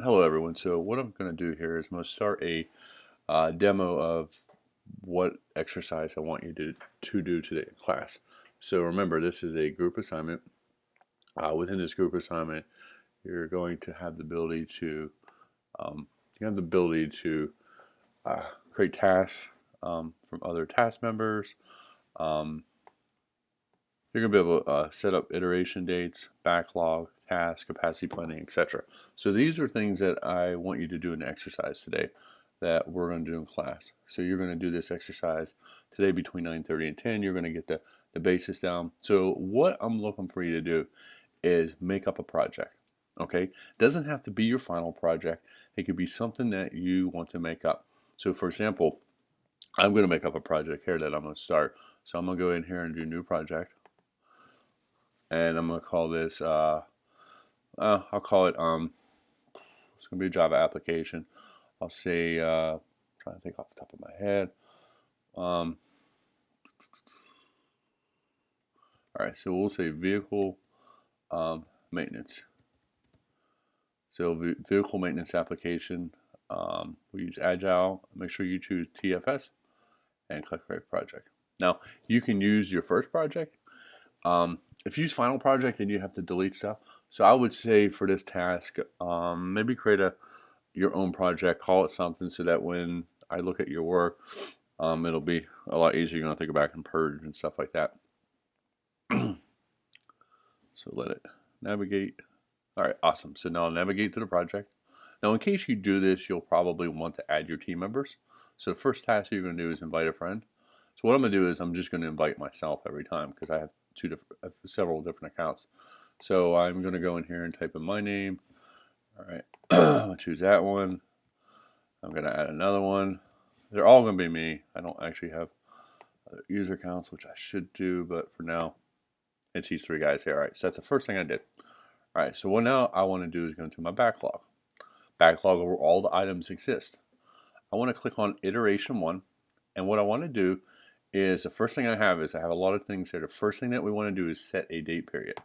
Hello everyone. So what I'm going to do here is I'm going to start a demo of what exercise I want you to do today in class. So remember, this is a group assignment. Within this group assignment, you're going to have the ability to create tasks from other task members. You're going to be able to set up iteration dates, backlog, task, capacity planning, etc. So these are things that I want you to do in the exercise today that we're going to do in class. So you're going to do this exercise today between 9:30 and 10. You're going to get the basis down. So what I'm looking for you to do is make up a project. Okay? Doesn't have to be your final project. It could be something that you want to make up. So for example, I'm going to make up a project here that I'm going to start. So I'm going to go in here and do new project. And I'm going to call this, I'll call it, it's going to be a Java application. I'll say, trying to think off the top of my head. All right, so we'll say vehicle maintenance. So vehicle maintenance application, we use Agile. Make sure you choose TFS and click Create Project. Now, you can use your first project. If you use final project, then you have to delete stuff. So I would say for this task, maybe create your own project, call it something so that when I look at your work, it'll be a lot easier. You don't have to go back and purge and stuff like that. So let it navigate. All right, awesome. So now I'll navigate to the project. Now in case you do this, you'll probably want to add your team members. So the first task you're going to do is invite a friend. So what I'm going to do is I'm just going to invite myself every time because I have several different accounts. So I'm going to go in here and type in my name. All right, I'll choose that one. I'm going to add another one. They're all going to be me. I don't actually have other user accounts, which I should do, but for now, it's these three guys here. All right, so that's the first thing I did. All right, so what now I want to do is go into my backlog. Backlog where all the items exist. I want to click on iteration 1, and what I want to do is the first thing I have a lot of things here. The first thing that we want to do is set a date period.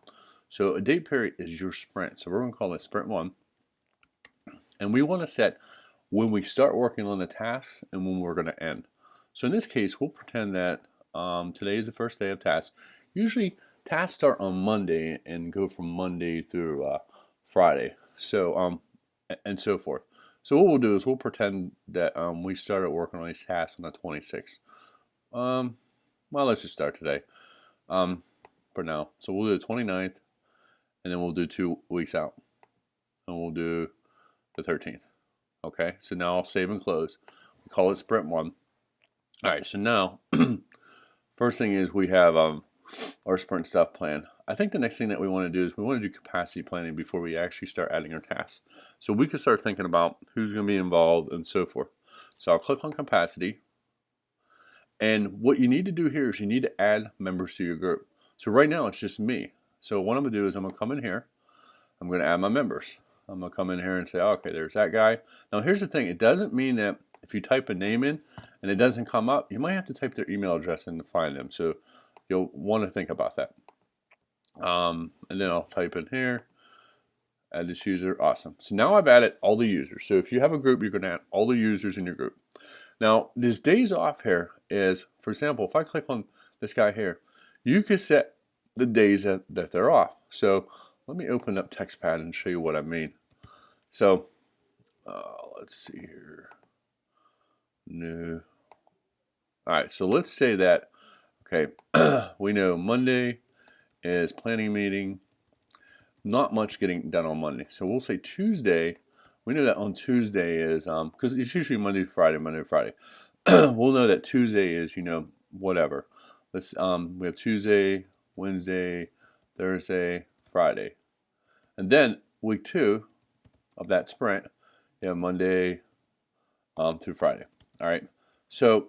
So a date period is your sprint. So we're going to call it sprint 1. And we want to set when we start working on the tasks and when we're going to end. So in this case, we'll pretend that today is the first day of tasks. Usually tasks start on Monday and go from Monday through Friday. So and so forth. So what we'll do is we'll pretend that we started working on these tasks on the 26th. Well, let's just start today for now. So we'll do the 29th, and then we'll do 2 weeks out, and we'll do the 13th. Okay, so now I'll save and close. We call it sprint 1. All right, so now first thing is we have our sprint stuff planned. I think the next thing that we want to do is we want to do capacity planning before we actually start adding our tasks. So we can start thinking about who's going to be involved and so forth. So I'll click on capacity. And what you need to do here is you need to add members to your group. So right now it's just me. So what I'm going to do is I'm going to come in here. I'm going to add my members. I'm going to come in here and say, oh, okay, there's that guy. Now here's the thing. It doesn't mean that if you type a name in and it doesn't come up, you might have to type their email address in to find them. So you'll want to think about that. And then I'll type in here, add this user. Awesome. So now I've added all the users. So if you have a group, you're going to add all the users in your group. Now, this days off here is, for example, if I click on this guy here, you can set the days that they're off. So let me open up TextPad and show you what I mean. So let's see here. New. All right, so let's say that, okay, we know Monday is planning meeting. Not much getting done on Monday. So we'll say Tuesday. We know that on Tuesday is, because it's usually Monday to Friday, we'll know that Tuesday is, whatever. Let's, we have Tuesday, Wednesday, Thursday, Friday. And then week 2 of that sprint, you have Monday through Friday. All right. So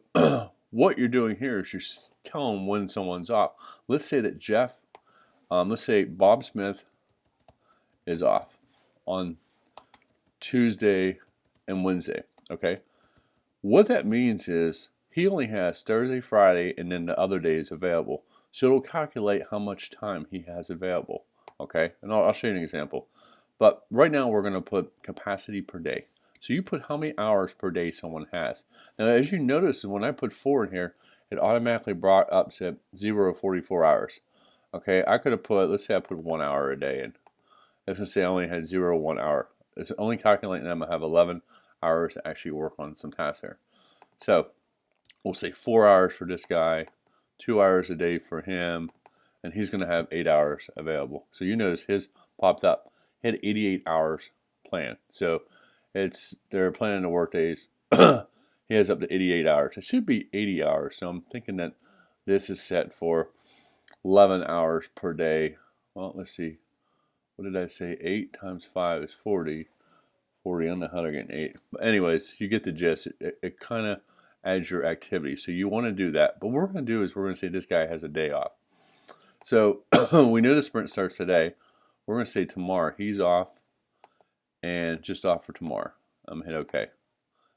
what you're doing here is you're telling when someone's off. Let's say that let's say Bob Smith is off on Tuesday and Wednesday, okay? What that means is he only has Thursday, Friday, and then the other days available. So it'll calculate how much time he has available, okay? And I'll show you an example. But right now we're going to put capacity per day. So you put how many hours per day someone has. Now, as you notice, when I put 4 in here, it automatically brought up to 0 to 44 hours. Okay, I could have put, let's say I put 1 hour a day in. I was going to say I only had 0 1 hour. It's only calculating them. I have 11 hours to actually work on some tasks here. So we'll say 4 hours for this guy, 2 hours a day for him, and he's going to have 8 hours available. So you notice his popped up. He had 88 hours planned. So they're planning the work days. He has up to 88 hours. It should be 80 hours. So I'm thinking that this is set for 11 hours per day. Well, let's see. What did I say? 8 times 5 is 40. 40 on the 108. But anyways, you get the gist. It kind of adds your activity. So you want to do that. But what we're going to do is we're going to say this guy has a day off. So we know the sprint starts today. We're going to say tomorrow he's off and just off for tomorrow. I'm going to hit OK.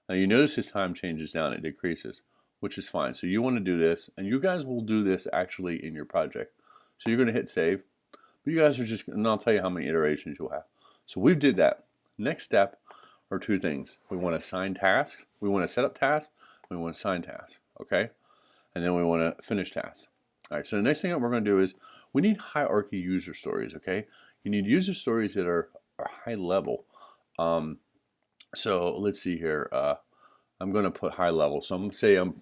Now you notice his time changes down. It decreases, which is fine. So you want to do this, and you guys will do this actually in your project. So you're going to hit save. But you guys are just, and I'll tell you how many iterations you'll have. So we did that. Next step are 2 things. We want to assign tasks. We want to set up tasks. We want to assign tasks. Okay? And then we want to finish tasks. All right, so the next thing that we're going to do is we need hierarchy user stories, okay? You need user stories that are high level. So let's see here. I'm going to put high level. So I'm going to say I'm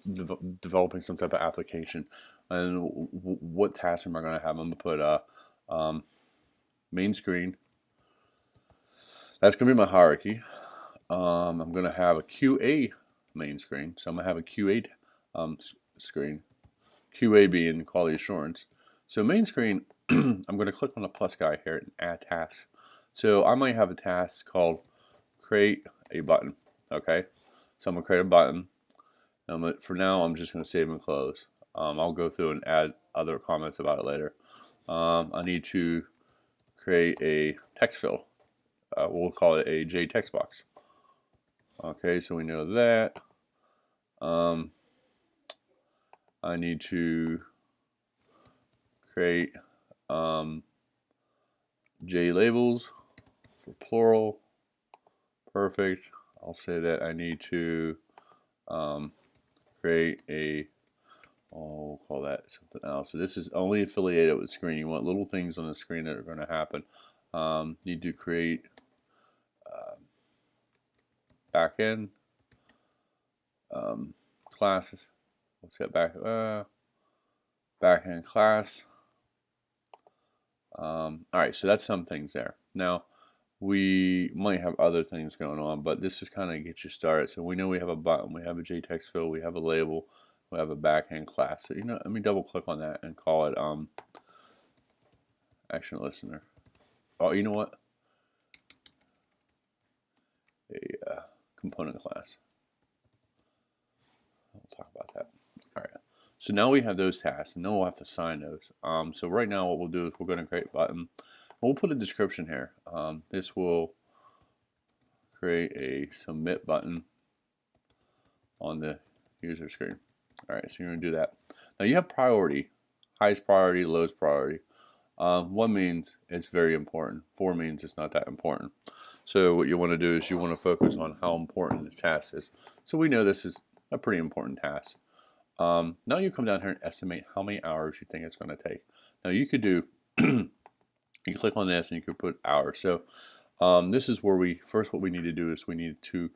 developing some type of application. And what task am I going to have? I'm going to put main screen. That's going to be my hierarchy. I'm going to have a QA main screen. So I'm going to have a QA screen. QA being quality assurance. So main screen, I'm going to click on the plus guy here and add tasks. So I might have a task called create a button. Okay, so I'm going to create a button. For now, I'm just going to save and close. I'll go through and add other comments about it later. I need to create a text field. We'll call it a TextBox. Okay, so we know that. I need to create J labels for plural. Perfect. I'll say that I need to create a, we'll call that something else. So this is only affiliated with screen. You want little things on the screen that are going to happen. Need to create backend classes. Let's get backend class. All right, so that's some things there. Now, we might have other things going on, but this is kind of get you started. So we know we have a button, we have a JText field, we have a label, we have a backend class. So let me double click on that and call it action listener. Oh, you know what? A component class. We'll talk about that. All right. So now we have those tasks, and then we'll have to assign those. So right now what we'll do is we're going to create a button. We'll put a description here. This will create a submit button on the user screen. All right, so you're going to do that. Now you have priority, highest priority, lowest priority. 1 means it's very important. 4 means it's not that important. So what you want to do is you want to focus on how important the task is. So we know this is a pretty important task. Now you come down here and estimate how many hours you think it's going to take. Now you could do, you click on this and you could put hours. So this is where what we need to do is we need to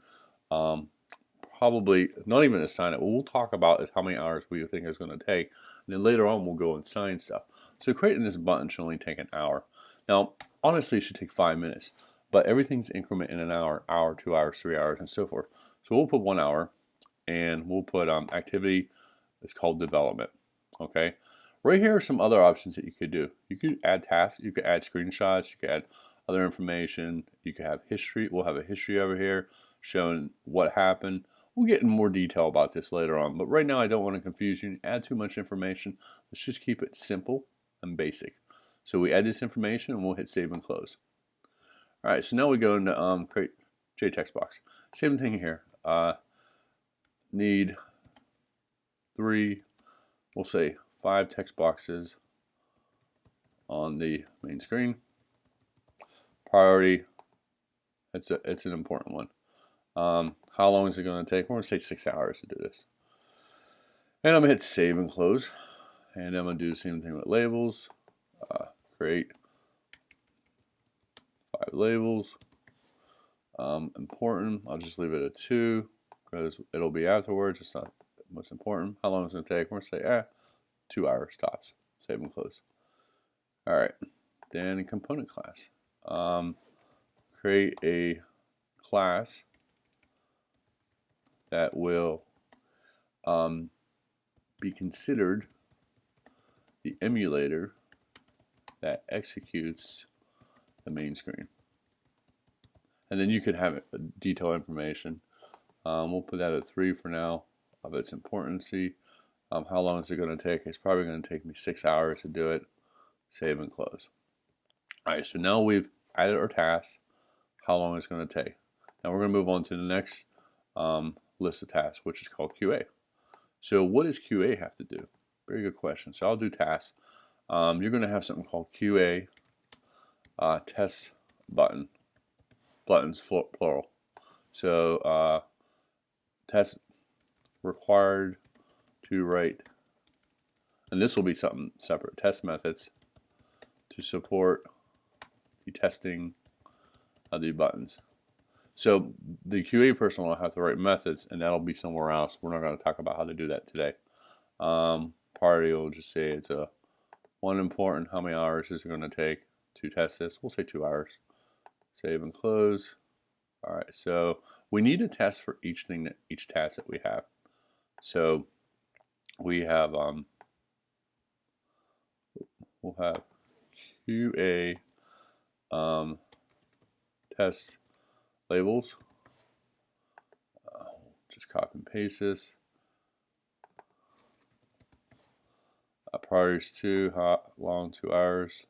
probably not even assign it. What we'll talk about is how many hours we think it's going to take. And then later on we'll go and assign stuff. So creating this button should only take an hour. Now, honestly, it should take 5 minutes. But everything's increment in an hour, 2 hours, 3 hours, and so forth. So we'll put 1 hour, and we'll put activity. It's called development. Okay. Right here are some other options that you could do. You could add tasks. You could add screenshots. You could add other information. You could have history. We'll have a history over here showing what happened. We'll get in more detail about this later on. But right now, I don't want to confuse you. Add too much information. Let's just keep it simple and basic. So we add this information, and we'll hit save and close. All right, so now we go into create JTextBox. Same thing here. Need 3, we'll say 5 text boxes on the main screen. Priority, It's an important one. How long is it going to take? We're going to say 6 hours to do this. And I'm going to hit save and close. And I'm going to do the same thing with labels. Create 5 labels. Important, I'll just leave it at 2 because it'll be afterwards. It's not most important. How long is it going to take? We're going to say 2 hours tops. Save and close. All right, then component class. Create a class that will be considered the emulator that executes the main screen. And then you could have detailed information. We'll put that at 3 for now of its importance. How long is it going to take? It's probably going to take me 6 hours to do it. Save and close. All right, so now we've added our tasks. How long is it going to take? Now we're going to move on to the next list of tasks, which is called QA. So what does QA have to do? Very good question. So I'll do tasks. You're going to have something called QA test buttons plural. So test required to write, and this will be something separate, test methods to support the testing of the buttons. So the QA person will have to write methods, and that'll be somewhere else. We're not going to talk about how to do that today. Party will just say it's one important. How many hours is it going to take to test this? We'll say 2 hours. Save and close. All right, so we need a test for each task that we have. So we have we'll have QA test labels. Just copy and paste this. Priorities 2, how long? 2 hours.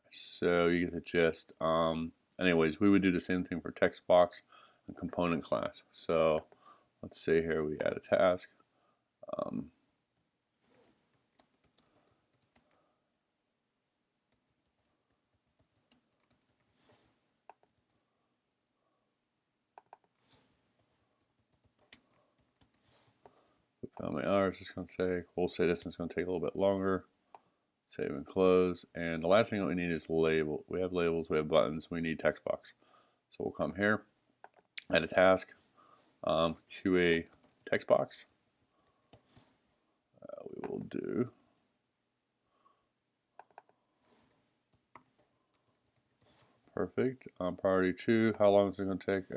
So you get the gist. Anyways, we would do the same thing for TextBox and component class. So let's say here we add a task. How many hours it's going to take? We'll say this is going to take a little bit longer. Save and close. And the last thing that we need is label. We have labels, we have buttons, we need text box. So we'll come here, add a task, QA text box. We will do perfect. Priority 2, how long is it going to take?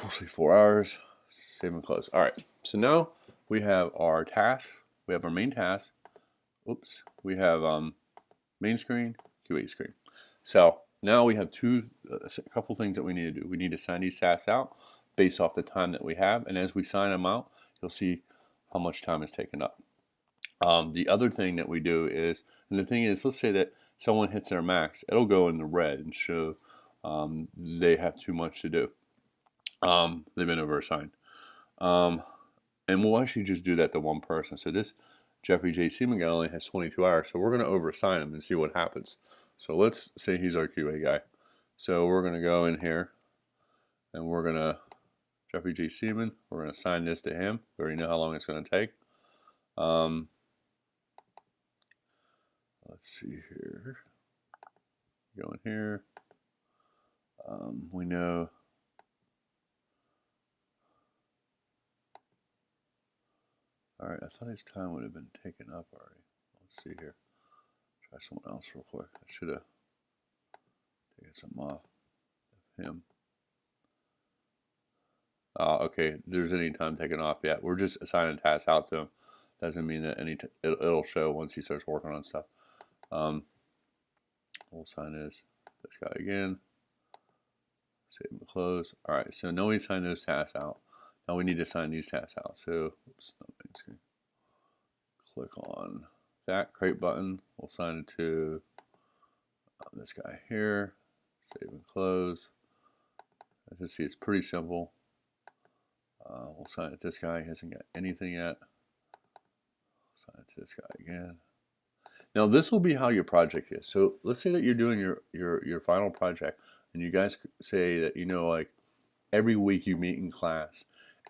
We'll say 4 hours. Save and close. All right, so now we have our tasks. We have our main task. Oops, we have main screen, QA screen. So now we have a couple things that we need to do. We need to sign these tasks out based off the time that we have, and as we sign them out, you'll see how much time is taken up. The other thing that we do is, and the thing is, let's say that someone hits their max, it'll go in the red and show they have too much to do. They've been overassigned. And we'll actually just do that to one person. So this Jeffrey J. Seaman guy only has 22 hours, so we're going to overassign him and see what happens. So let's say he's our QA guy. So we're going to go in here, and we're going to, Jeffrey J. Seaman, we're going to assign this to him. We already know how long it's going to take. Let's see here. Go in here. We know. All right, I thought his time would have been taken up already. Let's see here. Try someone else real quick. I should have taken some off of him. Okay, there's any time taken off yet. We're just assigning tasks out to him. Doesn't mean that it'll show once he starts working on stuff. We'll assign this guy again. Save and close. All right, so now we assign those tasks out. Now we need to assign these tasks out. So, oops, not main screen. Click on that create button. We'll assign it to this guy here. Save and close. As you see, it's pretty simple. We'll assign it to this guy. He hasn't got anything yet. Assign it to this guy again. Now this will be how your project is. So let's say that you're doing your final project, and you guys say that like every week you meet in class,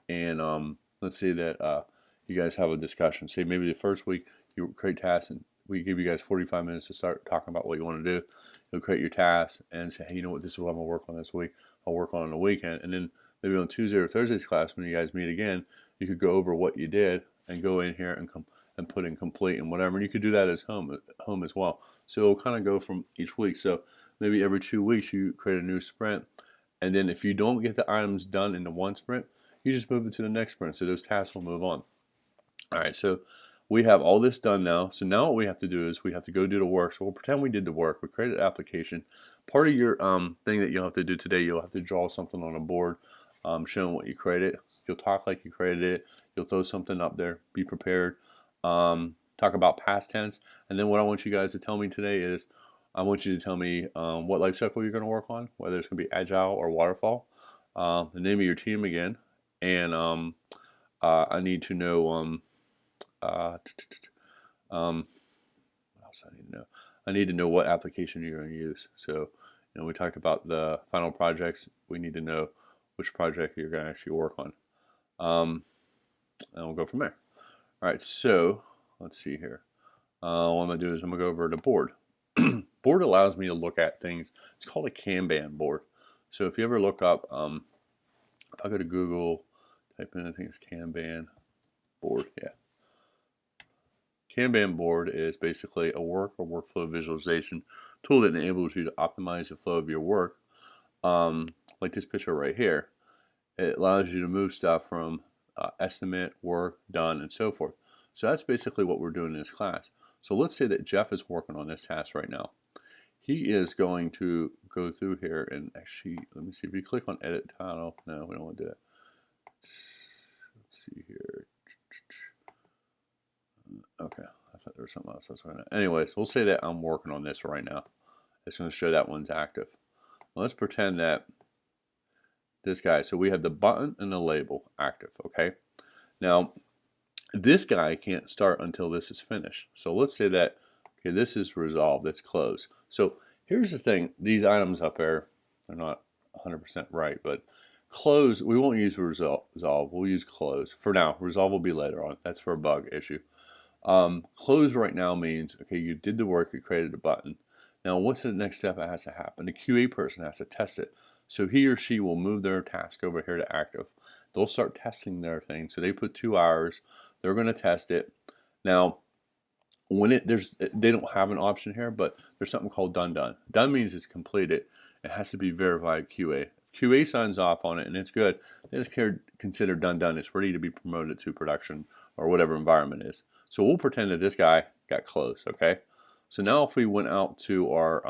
and let's say that you guys have a discussion. Say maybe the first week you create tasks, and we give you guys 45 minutes to start talking about what you want to do. You'll create your tasks and say, hey, you know what, this is what I'm gonna work on this week. I'll work on the weekend, and then maybe on Tuesday or Thursday's class when you guys meet again, you could go over what you did and go in here and put in complete and whatever. And you could do that as home as well. So it'll kind of go from each week. So maybe every 2 weeks you create a new sprint, and then if you don't get the items done in the one sprint, you just move it to the next sprint. So those tasks will move on. All right, so we have all this done now. So now what we have to do is we have to go do the work. So we'll pretend we did the work. We created an application. Part of your thing that you'll have to do today, you'll have to draw something on a board showing what you created. You'll talk like you created it. You'll throw something up there. Be prepared. Talk about past tense. And then what I want you guys to tell me today is I want you to tell me what life cycle you're going to work on, whether it's going to be Agile or Waterfall, the name of your team again, and I need to know what else I need to know? I need to know what application you're going to use. So, we talked about the final projects. We need to know which project you're going to actually work on. And we'll go from there. All right, so let's see here. What I'm going to do is I'm going to go over to board. Board allows me to look at things. It's called a Kanban board. So if you ever look up, if I go to Google, type in, I think it's Kanban board, yeah. Kanban board is basically a work or workflow visualization tool that enables you to optimize the flow of your work. Like this picture right here, it allows you to move stuff from estimate, work, done, and so forth. So that's basically what we're doing in this class. So let's say that Jeff is working on this task right now. He is going to go through here and actually, let me see, if you click on edit title, no, we don't want to do that. Let's see here. Okay, I thought there was something else I was going to. Anyways, we'll say that I'm working on this right now. It's going to show that one's active. Well, let's pretend that this guy, so we have the button and the label active, okay? Now, this guy can't start until this is finished. So let's say that, okay, this is resolved, it's closed. So here's the thing, these items up there, they're not 100% right, but close, we won't use resolve, we'll use close. For now, resolve will be later on, that's for a bug issue. Close right now means, okay, you did the work, you created a button. Now what's the next step that has to happen? The QA person has to test it. So he or she will move their task over here to active. They'll start testing their thing. So they put 2 hours, they're going to test it. Now, when they don't have an option here, but there's something called done. Done means it's completed. It has to be verified QA. QA signs off on it and it's good. It's considered done. It's ready to be promoted to production or whatever environment is. So we'll pretend that this guy got closed, okay? So now if we went out to our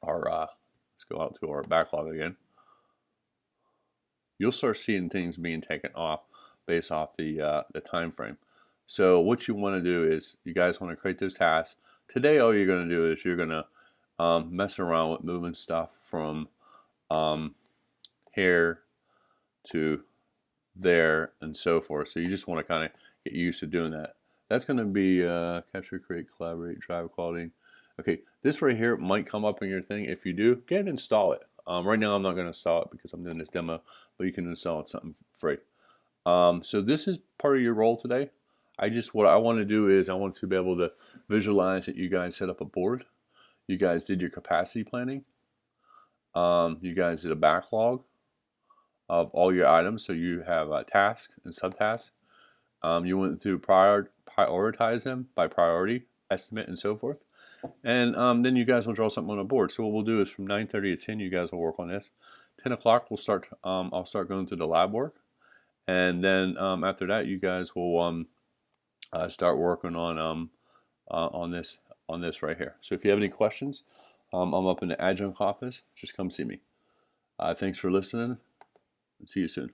let's go out to our backlog again. You'll start seeing things being taken off based off the time frame. So what you want to do is you guys want to create those tasks. Today all you're going to do is you're going to mess around with moving stuff from here to there and so forth. So you just want to kind of get used to doing that. That's going to be capture, create, collaborate, drive quality. Okay, this right here might come up in your thing. If you do, get and install it. Right now I'm not going to install it because I'm doing this demo, but you can install it something free. So this is part of your role today. What I want to do is I want to be able to visualize that you guys set up a board. You guys did your capacity planning. You guys did a backlog of all your items. So you have tasks and subtasks. You went through prioritize them by priority, estimate, and so forth. And then you guys will draw something on a board. So what we'll do is from 9:30 to 10, you guys will work on this. 10 o'clock, we'll start. I'll start going through the lab work, and then after that, you guys will start working on this right here. So if you have any questions, I'm up in the adjunct office. Just come see me. Thanks for listening, and see you soon.